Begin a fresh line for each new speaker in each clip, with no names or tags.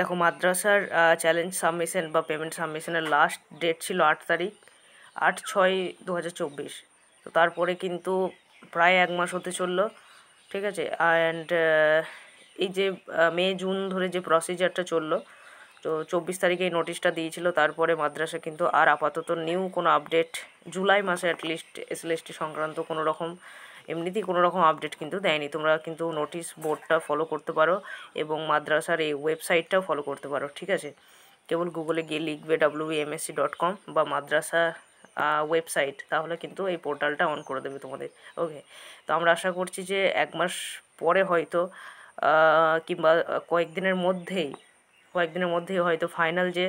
দেখো মাদ্রাসার challenge submission বা পেমেন্ট সাবমিশনের লাস্ট ডেট ছিল 8 তারিখ, 8/6/2024। তো তারপরে কিন্তু প্রায় 1 মাস হতে চললো, ঠিক আছে। অ্যান্ড এই যে মে জুন ধরে যে প্রসিজারটা চললো, তো 24 তারিখে এই নোটিশটা দিয়েছিল। তারপরে মাদ্রাসা কিন্তু আর আপাতত নিউ কোনো আপডেট জুলাই মাসে অ্যাটলিস্ট এসএলএসটি সংক্রান্ত কোনো রকম এমনিতেই কোনো রকম আপডেট কিন্তু দেয়নি। তোমরা কিন্তু নোটিশ বোর্ডটা ফলো করতে পারো এবং মাদ্রাসার এই ওয়েবসাইটটাও ফলো করতে পারো, ঠিক আছে। কেবল গুগলে গিয়ে লিখবে wbmsc.com বা মাদ্রাসা ওয়েবসাইট, তাহলে কিন্তু এই পোর্টালটা অন করে দেবে তোমাদের। ওকে, তো আমরা আশা করছি যে 1 মাস পরে হয়তো কিংবা কয়েকদিনের মধ্যেই হয়তো ফাইনাল যে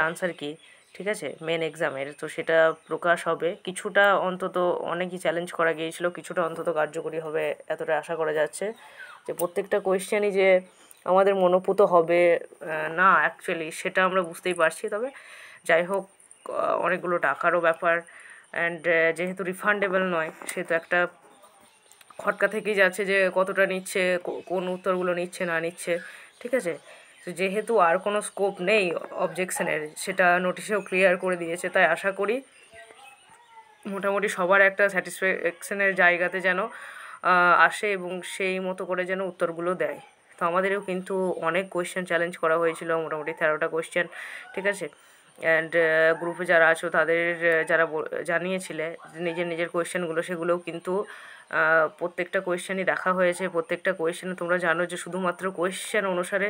আনসার কি, ঠিক আছে, মেন এক্সামের, তো সেটা প্রকাশ হবে। কিছুটা অন্তত অনেকই চ্যালেঞ্জ করা গিয়েছিল, কিছুটা অন্তত কার্যকরী হবে এতটা আশা করা যাচ্ছে। যে প্রত্যেকটা কোয়েশ্চেনই যে আমাদের মনোপুত হবে না অ্যাকচুয়ালি সেটা আমরা বুঝতেই পারছি। তবে যাই হোক, অনেকগুলো টাকারও ব্যাপার, অ্যান্ড যেহেতু রিফান্ডেবল নয় সেহেতু একটা খটকা থেকেই যাচ্ছে যে কতটা নিচ্ছে, কোন উত্তরগুলো নিচ্ছে না নিচ্ছে, ঠিক আছে। তো যেহেতু আর কোনো স্কোপ নেই অবজেকশনের, সেটা নোটিশেও ক্লিয়ার করে দিয়েছে, তাই আশা করি মোটামুটি সবার একটা স্যাটিসফ্যাকশনের জায়গাতে যেন আসে এবং সেই মতো করে যেন উত্তরগুলো দেয়। তো আমাদেরও কিন্তু অনেক কোয়েশ্চেন চ্যালেঞ্জ করা হয়েছিল, মোটামুটি 13টা কোয়েশ্চেন, ঠিক আছে। অ্যান্ড গ্রুপে যারা আছো তাদের যারা জানিয়েছিলে নিজের কোয়েশ্চেনগুলো, সেগুলোও কিন্তু প্রত্যেকটা কোয়েশ্চেনই দেখা হয়েছে। প্রত্যেকটা কোয়েশ্চেনে তোমরা জানো যে শুধুমাত্র কোয়েশ্চেন অনুসারে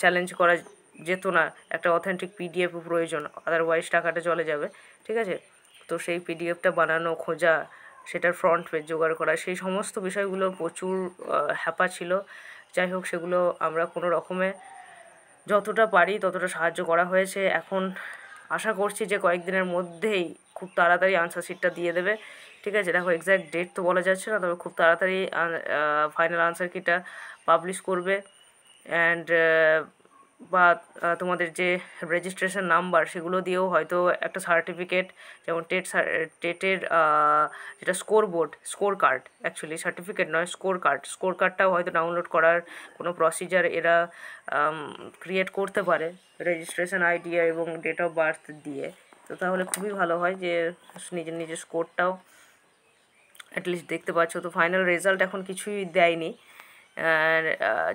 চ্যালেঞ্জ করা যেত না, একটা অথেন্টিক পিডিএফও প্রয়োজন, আদারওয়াইজ টাকাটা চলে যাবে, ঠিক আছে। তো সেই পিডিএফটা বানানো, খোঁজা, সেটার ফ্রন্ট পেজ জোগাড় করা, সেই সমস্ত বিষয়গুলো প্রচুর হ্যাপা ছিল। যাই হোক, সেগুলো আমরা কোনো রকমে যতটা পারি ততটা সাহায্য করা হয়েছে। এখন আশা করছি যে কয়েকদিনের মধ্যেই খুব তাড়াতাড়ি আনসার শিটটা দিয়ে দেবে, ঠিক আছে। দেখো এক্স্যাক্ট ডেট তো বলা যাচ্ছে না, তবে খুব তাড়াতাড়ি ফাইনাল আনসার কিটা পাবলিশ করবে। অ্যান্ড বা তোমাদের যে রেজিস্ট্রেশন নাম্বার সেগুলো দিয়েও হয়তো একটা সার্টিফিকেট, যেমন টেটের যেটা স্কোর কার্ড, অ্যাকচুয়ালি সার্টিফিকেট নয়, স্কোর কার্ডটাও হয়তো ডাউনলোড করার কোনো প্রসিজার এরা ক্রিয়েট করতে পারে রেজিস্ট্রেশন আইডি এবং ডেট অফ বার্থ দিয়ে। তো তাহলে খুবই ভালো হয় যে নিজের স্কোরটাও অ্যাটলিস্ট দেখতে পাচ্ছ। তো ফাইনাল রেজাল্ট এখন কিছুই দেয়নি,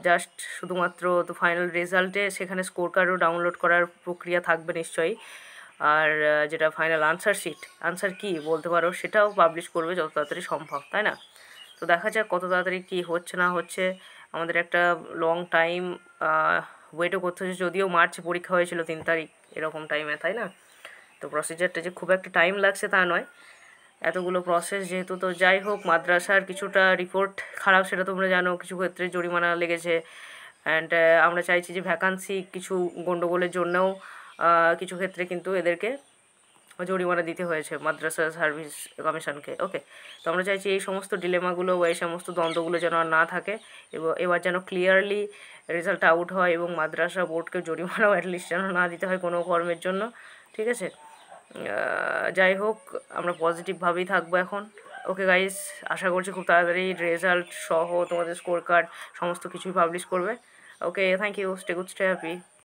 জাস্ট শুধুমাত্র তো ফাইনাল রেজাল্টে সেখানে স্কোর কার্ডও ডাউনলোড করার প্রক্রিয়া থাকবে নিশ্চয়ই। আর যেটা ফাইনাল আনসার কি বলতে পারো, সেটাও পাবলিশ করবে যত তাড়াতাড়ি সম্ভব, তাই না। তো দেখা যাক কত তাড়াতাড়ি কী হচ্ছে না হচ্ছে। আমাদের একটা লং টাইম ওয়েটও করতে হচ্ছে, যদিও মার্চে পরীক্ষা হয়েছিল 3 তারিখ এরকম টাইমে, তাই না। তো প্রসিজারটা যে খুব একটা টাইম লাগছে তা নয়, এতগুলো প্রসেস যেহেতু। তো যাই হোক, মাদ্রাসার কিছুটা রিপোর্ট খারাপ সেটা তোমরা জানো, কিছু ক্ষেত্রে জরিমানা লেগেছে। অ্যান্ড আমরা চাইছি যে ভ্যাকান্সি কিছু গণ্ডগোলের জন্যও কিছু ক্ষেত্রে কিন্তু এদেরকে জরিমানা দিতে হয়েছে মাদ্রাসা সার্ভিস কমিশনকে। ওকে, তো আমরা চাইছি এই সমস্ত ডিলেমাগুলো বা এই সমস্ত দ্বন্দ্বগুলো যেন আর না থাকে এবং এবার যেন ক্লিয়ারলি রেজাল্ট আউট হয় এবং মাদ্রাসা বোর্ডকে জরিমানাও অ্যাটলিস্ট যেন না দিতে হয় কোনো কর্মের জন্য, ঠিক আছে। যাই হোক, আমরা পজিটিভভাবেই থাকবো এখন। ওকে গাইস, আশা করছি খুব তাড়াতাড়ি রেজাল্ট সহ তোমাদের স্কোর কার্ড সমস্ত কিছুই পাবলিশ করবে। Okay, thank you, stay good, stay happy.